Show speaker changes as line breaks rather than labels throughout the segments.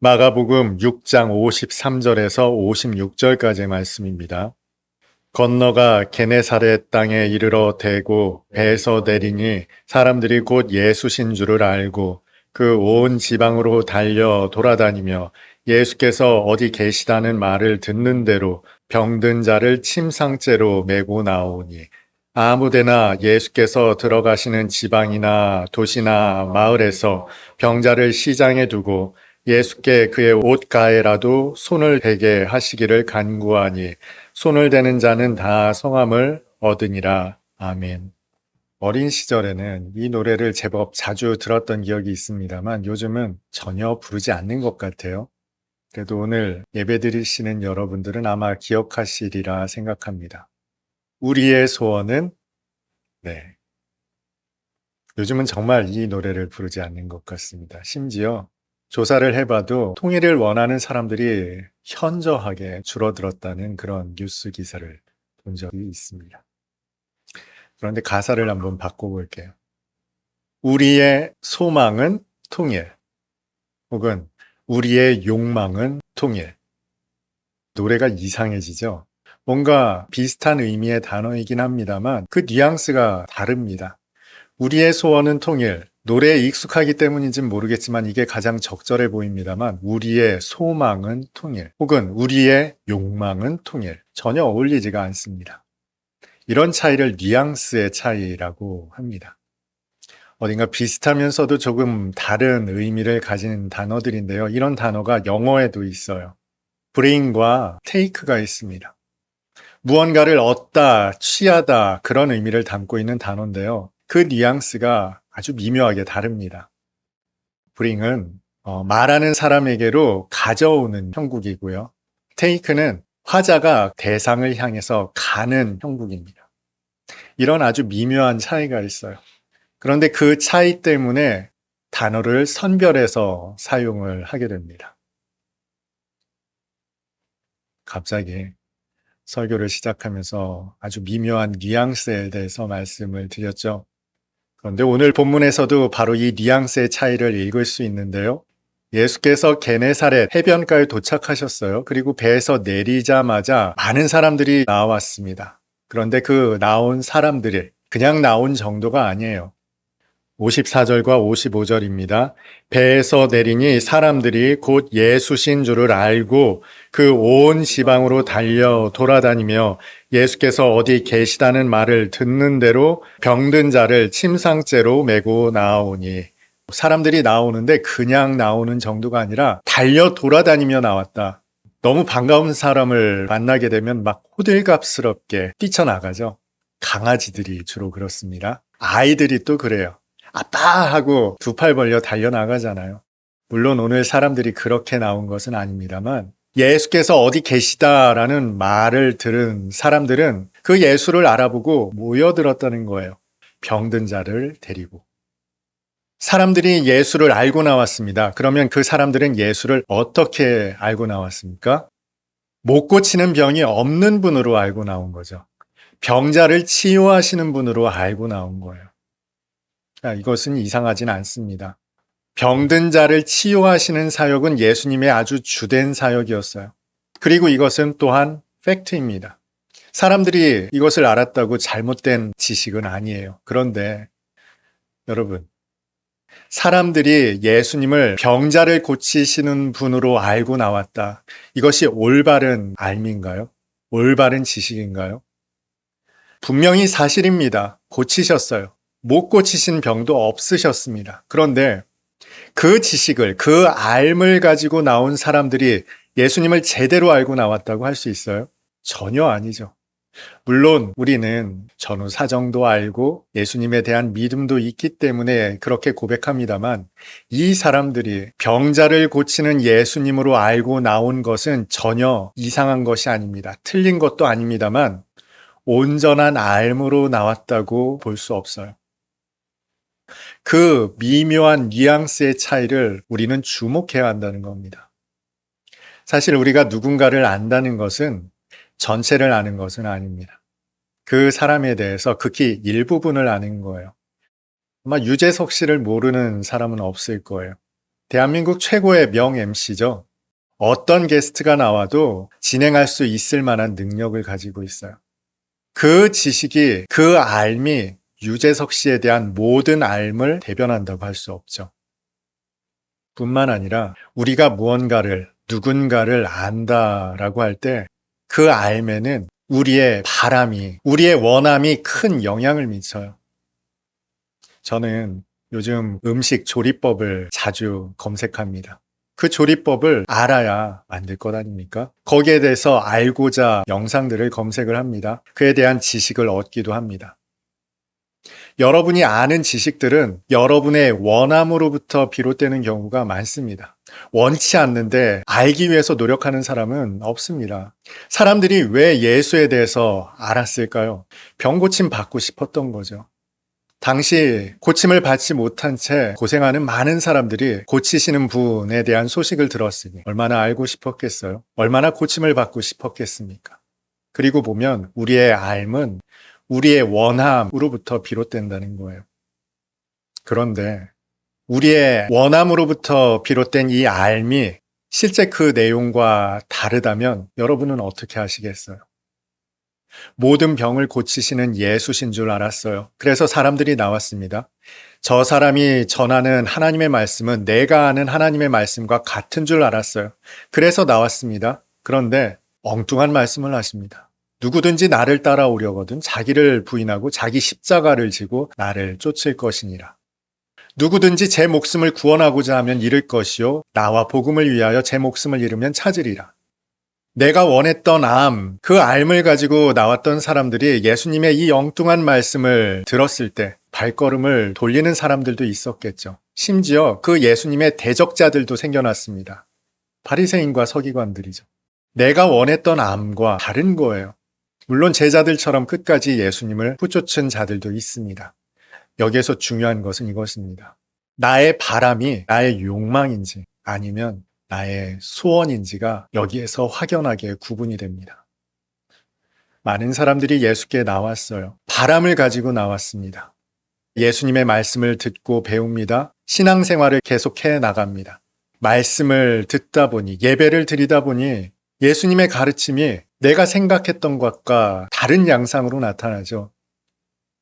마가복음 6장 53절에서 56절까지의 말씀입니다. 건너가 게네사렛 땅에 이르러 대고 배에서 내리니 사람들이 곧 예수신 줄을 알고 그 온 지방으로 달려 돌아다니며 예수께서 어디 계시다는 말을 듣는 대로 병든 자를 침상째로 메고 나오니 아무데나 예수께서 들어가시는 지방이나 도시나 마을에서 병자를 시장에 두고 예수께 그의 옷가에라도 손을 대게 하시기를 간구하니 손을 대는 자는 다 성함을 얻으니라. 아멘. 어린 시절에는 이 노래를 제법 자주 들었던 기억이 있습니다만 요즘은 전혀 부르지 않는 것 같아요. 그래도 오늘 예배드리시는 여러분들은 아마 기억하시리라 생각합니다. 우리의 소원은 네. 요즘은 정말 이 노래를 부르지 않는 것 같습니다. 심지어 조사를 해봐도 통일을 원하는 사람들이 현저하게 줄어들었다는 그런 뉴스 기사를 본 적이 있습니다. 그런데 가사를 한번 바꿔볼게요. 우리의 소망은 통일, 혹은 우리의 욕망은 통일. 노래가 이상해지죠? 뭔가 비슷한 의미의 단어이긴 합니다만 그 뉘앙스가 다릅니다. 우리의 소원은 통일. 노래에 익숙하기 때문인지는 모르겠지만 이게 가장 적절해 보입니다만 우리의 소망은 통일, 혹은 우리의 욕망은 통일. 전혀 어울리지가 않습니다. 이런 차이를 뉘앙스의 차이라고 합니다. 어딘가 비슷하면서도 조금 다른 의미를 가진 단어들인데요. 이런 단어가 영어에도 있어요. bring과 take가 있습니다. 무언가를 얻다, 취하다 그런 의미를 담고 있는 단어인데요. 그 뉘앙스가 아주 미묘하게 다릅니다. bring은 말하는 사람에게로 가져오는 형국이고요. take는 화자가 대상을 향해서 가는 형국입니다. 이런 아주 미묘한 차이가 있어요. 그런데 그 차이 때문에 단어를 선별해서 사용을 하게 됩니다. 갑자기 설교를 시작하면서 아주 미묘한 뉘앙스에 대해서 말씀을 드렸죠. 그런데 오늘 본문에서도 바로 이 뉘앙스의 차이를 읽을 수 있는데요. 예수께서 게네사렛 해변가에 도착하셨어요. 그리고 배에서 내리자마자 많은 사람들이 나왔습니다. 그런데 그 나온 사람들이 그냥 나온 정도가 아니에요. 54절과 55절입니다. 배에서 내리니 사람들이 곧 예수신 줄을 알고 그 온 지방으로 달려 돌아다니며 예수께서 어디 계시다는 말을 듣는 대로 병든 자를 침상째로 메고 나오니, 사람들이 나오는데 그냥 나오는 정도가 아니라 달려 돌아다니며 나왔다. 너무 반가운 사람을 만나게 되면 막 호들갑스럽게 뛰쳐나가죠. 강아지들이 주로 그렇습니다. 아이들이 또 그래요. 아빠 하고 두 팔 벌려 달려나가잖아요. 물론 오늘 사람들이 그렇게 나온 것은 아닙니다만 예수께서 어디 계시다라는 말을 들은 사람들은 그 예수를 알아보고 모여들었다는 거예요. 병든 자를 데리고. 사람들이 예수를 알고 나왔습니다. 그러면 그 사람들은 예수를 어떻게 알고 나왔습니까? 못 고치는 병이 없는 분으로 알고 나온 거죠. 병자를 치유하시는 분으로 알고 나온 거예요. 이것은 이상하진 않습니다. 병든 자를 치유하시는 사역은 예수님의 아주 주된 사역이었어요. 그리고 이것은 또한 팩트입니다. 사람들이 이것을 알았다고 잘못된 지식은 아니에요. 그런데 여러분, 사람들이 예수님을 병자를 고치시는 분으로 알고 나왔다. 이것이 올바른 알미인가요? 올바른 지식인가요? 분명히 사실입니다. 고치셨어요. 못 고치신 병도 없으셨습니다. 그런데 그 지식을, 그 알을 가지고 나온 사람들이 예수님을 제대로 알고 나왔다고 할 수 있어요? 전혀 아니죠. 물론 우리는 전후 사정도 알고 예수님에 대한 믿음도 있기 때문에 그렇게 고백합니다만 이 사람들이 병자를 고치는 예수님으로 알고 나온 것은 전혀 이상한 것이 아닙니다. 틀린 것도 아닙니다만 온전한 알므로 나왔다고 볼 수 없어요. 그 미묘한 뉘앙스의 차이를 우리는 주목해야 한다는 겁니다. 사실 우리가 누군가를 안다는 것은 전체를 아는 것은 아닙니다. 그 사람에 대해서 극히 일부분을 아는 거예요. 아마 유재석 씨를 모르는 사람은 없을 거예요. 대한민국 최고의 명 MC죠. 어떤 게스트가 나와도 진행할 수 있을 만한 능력을 가지고 있어요. 그 지식이, 그 알미, 유재석 씨에 대한 모든 알을 대변한다고 할 수 없죠. 뿐만 아니라 우리가 무언가를, 누군가를 안다라고 할 때 그 알매는 우리의 바람이, 우리의 원함이 큰 영향을 미쳐요. 저는 요즘 음식 조리법을 자주 검색합니다. 그 조리법을 알아야 만들 것 아닙니까? 거기에 대해서 알고자 영상들을 검색을 합니다. 그에 대한 지식을 얻기도 합니다. 여러분이 아는 지식들은 여러분의 원함으로부터 비롯되는 경우가 많습니다. 원치 않는데 알기 위해서 노력하는 사람은 없습니다. 사람들이 왜 예수에 대해서 알았을까요? 병 고침 받고 싶었던 거죠. 당시 고침을 받지 못한 채 고생하는 많은 사람들이 고치시는 분에 대한 소식을 들었으니 얼마나 알고 싶었겠어요? 얼마나 고침을 받고 싶었겠습니까? 그리고 보면 우리의 삶은 우리의 원함으로부터 비롯된다는 거예요. 그런데 우리의 원함으로부터 비롯된 이 삶이 실제 그 내용과 다르다면 여러분은 어떻게 하시겠어요? 모든 병을 고치시는 예수신 줄 알았어요. 그래서 사람들이 나왔습니다. 저 사람이 전하는 하나님의 말씀은 내가 아는 하나님의 말씀과 같은 줄 알았어요. 그래서 나왔습니다. 그런데 엉뚱한 말씀을 하십니다. 누구든지 나를 따라오려거든 자기를 부인하고 자기 십자가를 지고 나를 쫓을 것이니라. 누구든지 제 목숨을 구원하고자 하면 잃을 것이요 나와 복음을 위하여 제 목숨을 잃으면 찾으리라. 내가 원했던 그 암을 가지고 나왔던 사람들이 예수님의 이 엉뚱한 말씀을 들었을 때 발걸음을 돌리는 사람들도 있었겠죠. 심지어 그 예수님의 대적자들도 생겨났습니다. 바리새인과 서기관들이죠. 내가 원했던 암과 다른 거예요. 물론 제자들처럼 끝까지 예수님을 후쫓은 자들도 있습니다. 여기에서 중요한 것은 이것입니다. 나의 바람이 나의 욕망인지 아니면 나의 소원인지가 여기에서 확연하게 구분이 됩니다. 많은 사람들이 예수께 나왔어요. 바람을 가지고 나왔습니다. 예수님의 말씀을 듣고 배웁니다. 신앙생활을 계속해 나갑니다. 말씀을 듣다 보니, 예배를 드리다 보니 예수님의 가르침이 내가 생각했던 것과 다른 양상으로 나타나죠.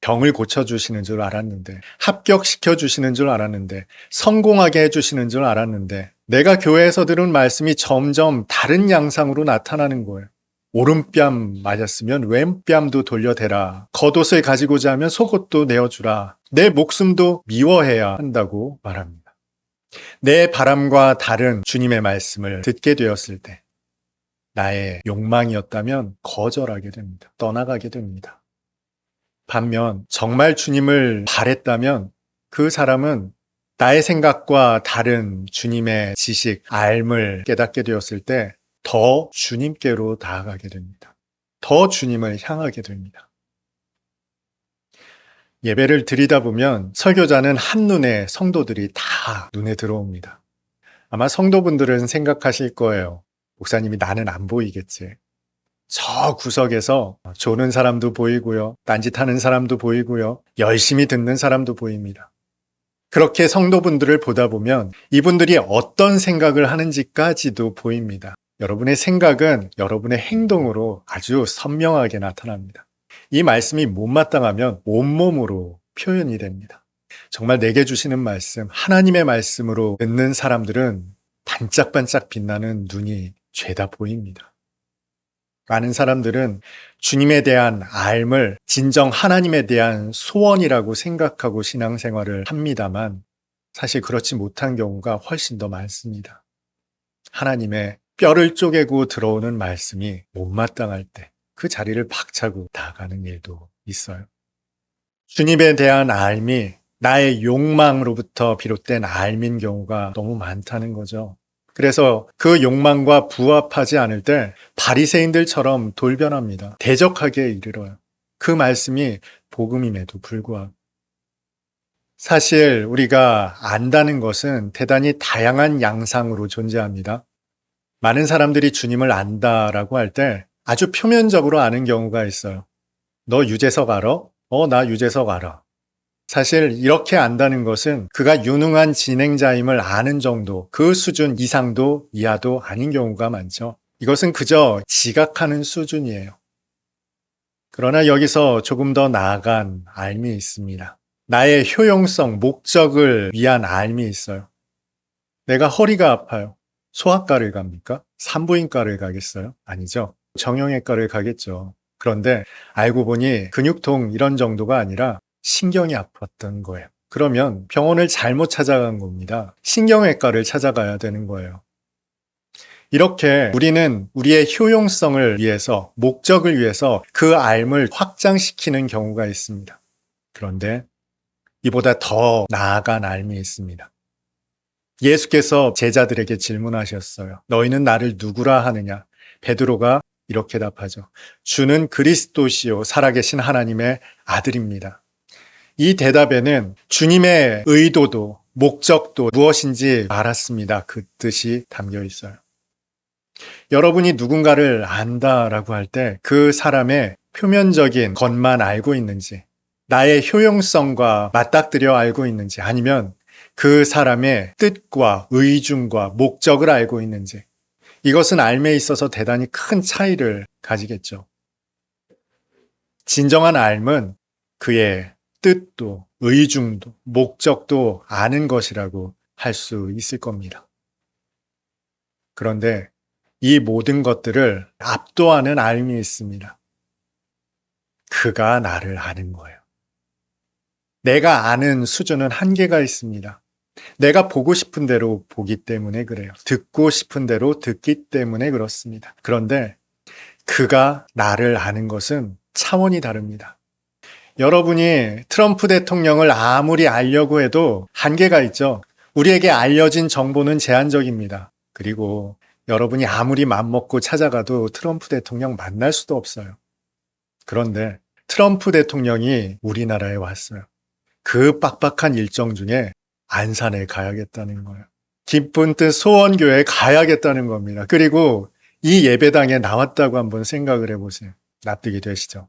병을 고쳐주시는 줄 알았는데, 합격시켜주시는 줄 알았는데, 성공하게 해주시는 줄 알았는데, 내가 교회에서 들은 말씀이 점점 다른 양상으로 나타나는 거예요. 오른뺨 맞았으면 왼뺨도 돌려대라. 겉옷을 가지고자 하면 속옷도 내어주라. 내 목숨도 미워해야 한다고 말합니다. 내 바람과 다른 주님의 말씀을 듣게 되었을 때 나의 욕망이었다면 거절하게 됩니다. 떠나가게 됩니다. 반면 정말 주님을 바랬다면 그 사람은 나의 생각과 다른 주님의 지식, 알을 깨닫게 되었을 때 더 주님께로 나아가게 됩니다. 더 주님을 향하게 됩니다. 예배를 드리다 보면 설교자는 한눈에 성도들이 다 눈에 들어옵니다. 아마 성도분들은 생각하실 거예요. 목사님이 나는 안 보이겠지. 저 구석에서 조는 사람도 보이고요. 딴짓하는 사람도 보이고요. 열심히 듣는 사람도 보입니다. 그렇게 성도분들을 보다 보면 이분들이 어떤 생각을 하는지까지도 보입니다. 여러분의 생각은 여러분의 행동으로 아주 선명하게 나타납니다. 이 말씀이 못마땅하면 온몸으로 표현이 됩니다. 정말 내게 주시는 말씀, 하나님의 말씀으로 듣는 사람들은 반짝반짝 빛나는 눈이 죄다 보입니다. 많은 사람들은 주님에 대한 알을 진정 하나님에 대한 소원이라고 생각하고 신앙생활을 합니다만 사실 그렇지 못한 경우가 훨씬 더 많습니다. 하나님의 뼈를 쪼개고 들어오는 말씀이 못마땅할 때 그 자리를 박차고 나가는 일도 있어요. 주님에 대한 알미, 나의 욕망으로부터 비롯된 알민 경우가 너무 많다는 거죠. 그래서 그 욕망과 부합하지 않을 때 바리새인들처럼 돌변합니다. 대적하게 이르러요. 그 말씀이 복음임에도 불구하고. 사실 우리가 안다는 것은 대단히 다양한 양상으로 존재합니다. 많은 사람들이 주님을 안다라고 할 때 아주 표면적으로 아는 경우가 있어요. 너 유재석 알아? 나 유재석 알아. 사실 이렇게 안다는 것은 그가 유능한 진행자임을 아는 정도, 그 수준 이상도 이하도 아닌 경우가 많죠. 이것은 그저 지각하는 수준이에요. 그러나 여기서 조금 더 나아간 알미 있습니다. 나의 효용성, 목적을 위한 알미 있어요. 내가 허리가 아파요. 소아과를 갑니까? 산부인과를 가겠어요? 아니죠. 정형외과를 가겠죠. 그런데 알고 보니 근육통 이런 정도가 아니라 신경이 아팠던 거예요. 그러면 병원을 잘못 찾아간 겁니다. 신경외과를 찾아가야 되는 거예요. 이렇게 우리는 우리의 효용성을 위해서, 목적을 위해서 그 알을 확장시키는 경우가 있습니다. 그런데 이보다 더 나아간 알미 있습니다. 예수께서 제자들에게 질문하셨어요. 너희는 나를 누구라 하느냐? 베드로가 이렇게 답하죠. 주는 그리스도시요 살아계신 하나님의 아들입니다. 이 대답에는 주님의 의도도 목적도 무엇인지 알았습니다. 그 뜻이 담겨 있어요. 여러분이 누군가를 안다라고 할 때 그 사람의 표면적인 것만 알고 있는지, 나의 효용성과 맞닥뜨려 알고 있는지, 아니면 그 사람의 뜻과 의중과 목적을 알고 있는지, 이것은 알매에 있어서 대단히 큰 차이를 가지겠죠. 진정한 알은 그의 뜻도 의중도 목적도 아는 것이라고 할 수 있을 겁니다. 그런데 이 모든 것들을 압도하는 알미 있습니다. 그가 나를 아는 거예요. 내가 아는 수준은 한계가 있습니다. 내가 보고 싶은 대로 보기 때문에 그래요. 듣고 싶은 대로 듣기 때문에 그렇습니다. 그런데 그가 나를 아는 것은 차원이 다릅니다. 여러분이 트럼프 대통령을 아무리 알려고 해도 한계가 있죠. 우리에게 알려진 정보는 제한적입니다. 그리고 여러분이 아무리 맘먹고 찾아가도 트럼프 대통령 만날 수도 없어요. 그런데 트럼프 대통령이 우리나라에 왔어요. 그 빡빡한 일정 중에 안산에 가야겠다는 거예요. 기쁜 뜻 소원교회에 가야겠다는 겁니다. 그리고 이 예배당에 나왔다고 한번 생각을 해보세요. 납득이 되시죠?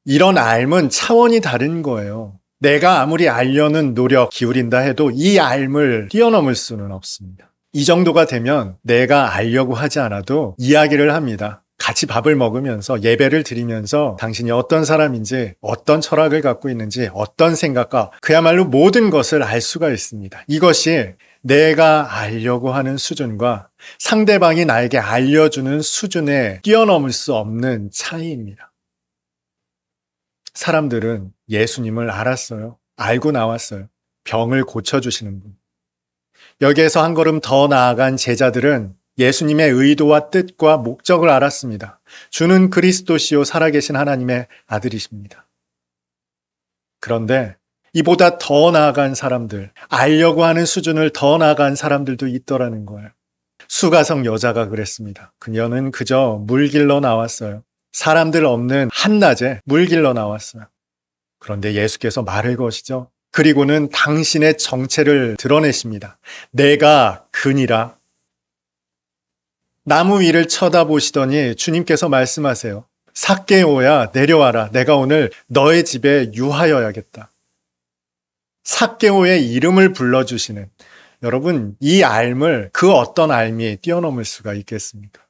이런 알은 차원이 다른 거예요. 내가 아무리 알려는 노력 기울인다 해도 이 알을 뛰어넘을 수는 없습니다. 이 정도가 되면 내가 알려고 하지 않아도 이야기를 합니다. 같이 밥을 먹으면서 예배를 드리면서 당신이 어떤 사람인지, 어떤 철학을 갖고 있는지, 어떤 생각과 그야말로 모든 것을 알 수가 있습니다. 이것이 내가 알려고 하는 수준과 상대방이 나에게 알려주는 수준에 뛰어넘을 수 없는 차이입니다. 사람들은 예수님을 알았어요. 알고 나왔어요. 병을 고쳐주시는 분. 여기에서 한 걸음 더 나아간 제자들은 예수님의 의도와 뜻과 목적을 알았습니다. 주는 그리스도시요 살아계신 하나님의 아들이십니다. 그런데 이보다 더 나아간 사람들, 알려고 하는 수준을 더 나아간 사람들도 있더라는 거예요. 수가성 여자가 그랬습니다. 그녀는 그저 물 길러 나왔어요. 사람들 없는 한낮에 물 길러 나왔어요. 그런데 예수께서 말을 거시죠. 그리고는 당신의 정체를 드러내십니다. 내가 그니라. 나무 위를 쳐다보시더니 주님께서 말씀하세요. 삭개오야 내려와라. 내가 오늘 너의 집에 유하여야겠다. 삭개오의 이름을 불러주시는, 여러분 이 알을 그 어떤 알미 뛰어넘을 수가 있겠습니까?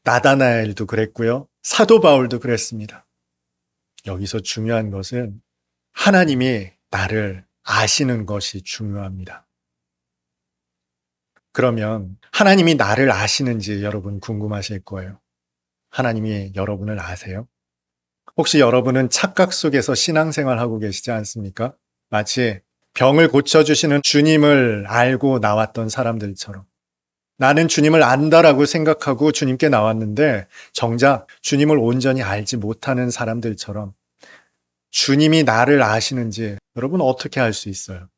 나다나엘도 그랬고요. 사도 바울도 그랬습니다. 여기서 중요한 것은 하나님이 나를 아시는 것이 중요합니다. 그러면 하나님이 나를 아시는지 여러분 궁금하실 거예요. 하나님이 여러분을 아세요? 혹시 여러분은 착각 속에서 신앙생활하고 계시지 않습니까? 마치 병을 고쳐주시는 주님을 알고 나왔던 사람들처럼, 나는 주님을 안다라고 생각하고 주님께 나왔는데 정작 주님을 온전히 알지 못하는 사람들처럼, 주님이 나를 아시는지 여러분 어떻게 알 수 있어요?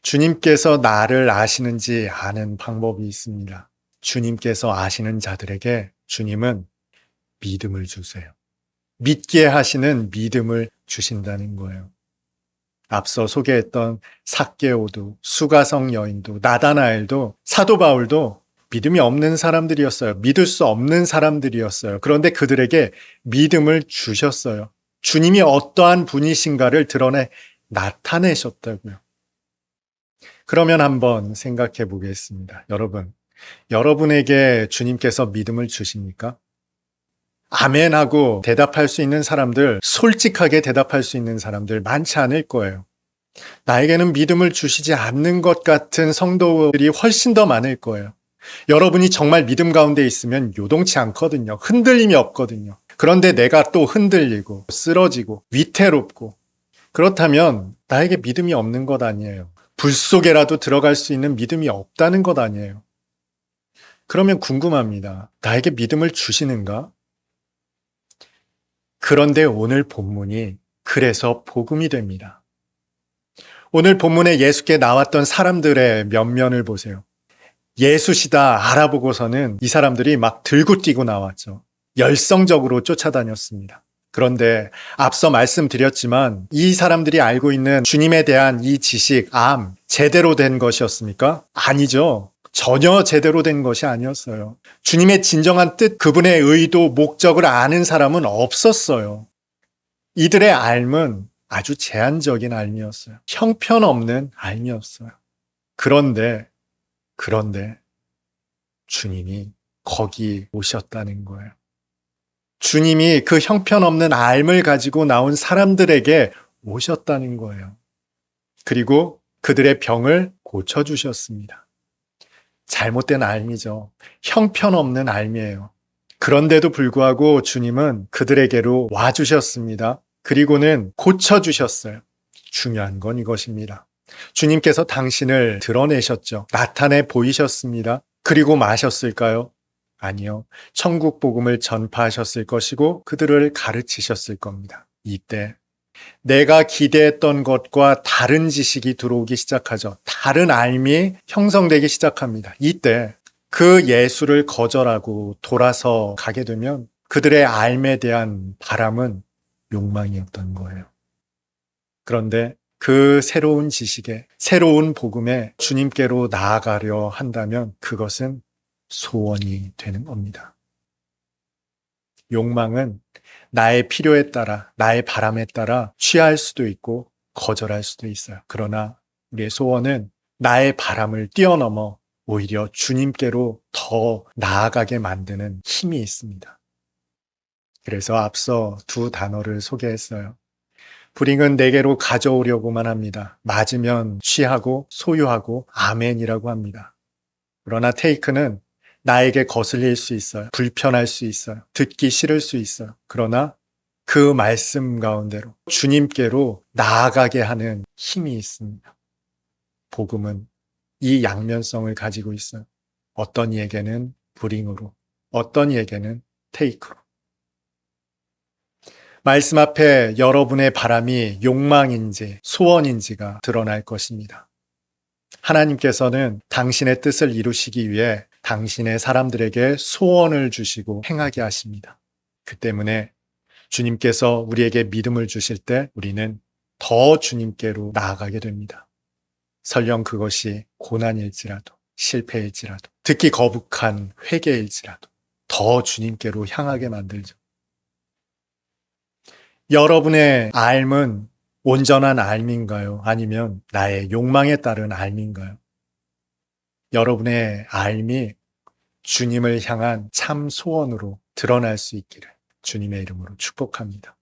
주님께서 나를 아시는지 아는 방법이 있습니다. 주님께서 아시는 자들에게 주님은 믿음을 주세요. 믿게 하시는 믿음을 주신다는 거예요. 앞서 소개했던 삭개오도, 수가성 여인도, 나다나엘도, 사도 바울도 믿음이 없는 사람들이었어요. 믿을 수 없는 사람들이었어요. 그런데 그들에게 믿음을 주셨어요. 주님이 어떠한 분이신가를 드러내 나타내셨다고요. 그러면 한번 생각해 보겠습니다. 여러분에게 주님께서 믿음을 주십니까? 아멘 하고 대답할 수 있는 사람들, 솔직하게 대답할 수 있는 사람들 많지 않을 거예요. 나에게는 믿음을 주시지 않는 것 같은 성도들이 훨씬 더 많을 거예요. 여러분이 정말 믿음 가운데 있으면 요동치 않거든요. 흔들림이 없거든요. 그런데 내가 또 흔들리고 쓰러지고 위태롭고 그렇다면 나에게 믿음이 없는 것 아니에요. 불 속에라도 들어갈 수 있는 믿음이 없다는 것 아니에요. 그러면 궁금합니다. 나에게 믿음을 주시는가? 그런데 오늘 본문이 그래서 복음이 됩니다. 오늘 본문에 예수께 나왔던 사람들의 면면을 보세요. 예수시다 알아보고서는 이 사람들이 막 들고 뛰고 나왔죠. 열성적으로 쫓아다녔습니다. 그런데 앞서 말씀드렸지만 이 사람들이 알고 있는 주님에 대한 이 지식, 제대로 된 것이었습니까? 아니죠. 전혀 제대로 된 것이 아니었어요. 주님의 진정한 뜻, 그분의 의도, 목적을 아는 사람은 없었어요. 이들의 알은 아주 제한적인 알미였어요. 형편없는 알미였어요. 그런데 주님이 거기 오셨다는 거예요. 주님이 그 형편없는 알을 가지고 나온 사람들에게 오셨다는 거예요. 그리고 그들의 병을 고쳐주셨습니다. 잘못된 알미죠. 형편없는 알미예요. 그런데도 불구하고 주님은 그들에게로 와주셨습니다. 그리고는 고쳐주셨어요. 중요한 건 이것입니다. 주님께서 당신을 드러내셨죠. 나타내 보이셨습니다. 그리고 마셨을까요? 아니요. 천국 복음을 전파하셨을 것이고 그들을 가르치셨을 겁니다. 이때 내가 기대했던 것과 다른 지식이 들어오기 시작하죠. 다른 알미 형성되기 시작합니다. 이때 그 예수를 거절하고 돌아서 가게 되면 그들의 알에 대한 바람은 욕망이었던 거예요. 그런데 그 새로운 지식에, 새로운 복음에 주님께로 나아가려 한다면 그것은 소원이 되는 겁니다. 욕망은 나의 필요에 따라, 나의 바람에 따라 취할 수도 있고 거절할 수도 있어요. 그러나 우리의 소원은 나의 바람을 뛰어넘어 오히려 주님께로 더 나아가게 만드는 힘이 있습니다. 그래서 앞서 두 단어를 소개했어요. 브링은 내게로 가져오려고만 합니다. 맞으면 취하고 소유하고 아멘이라고 합니다. 그러나 테이크는 나에게 거슬릴 수 있어요. 불편할 수 있어요. 듣기 싫을 수 있어요. 그러나 그 말씀 가운데로 주님께로 나아가게 하는 힘이 있습니다. 복음은 이 양면성을 가지고 있어요. 어떤 이에게는 브링으로, 어떤 이에게는 테이크로. 말씀 앞에 여러분의 바람이 욕망인지 소원인지가 드러날 것입니다. 하나님께서는 당신의 뜻을 이루시기 위해 당신의 사람들에게 소원을 주시고 행하게 하십니다. 그 때문에 주님께서 우리에게 믿음을 주실 때 우리는 더 주님께로 나아가게 됩니다. 설령 그것이 고난일지라도 실패일지라도 듣기 거북한 회개일지라도 더 주님께로 향하게 만들죠. 여러분의 알은 온전한 알민가요? 아니면 나의 욕망에 따른 알민가요? 여러분의 알미 주님을 향한 참 소원으로 드러날 수 있기를 주님의 이름으로 축복합니다.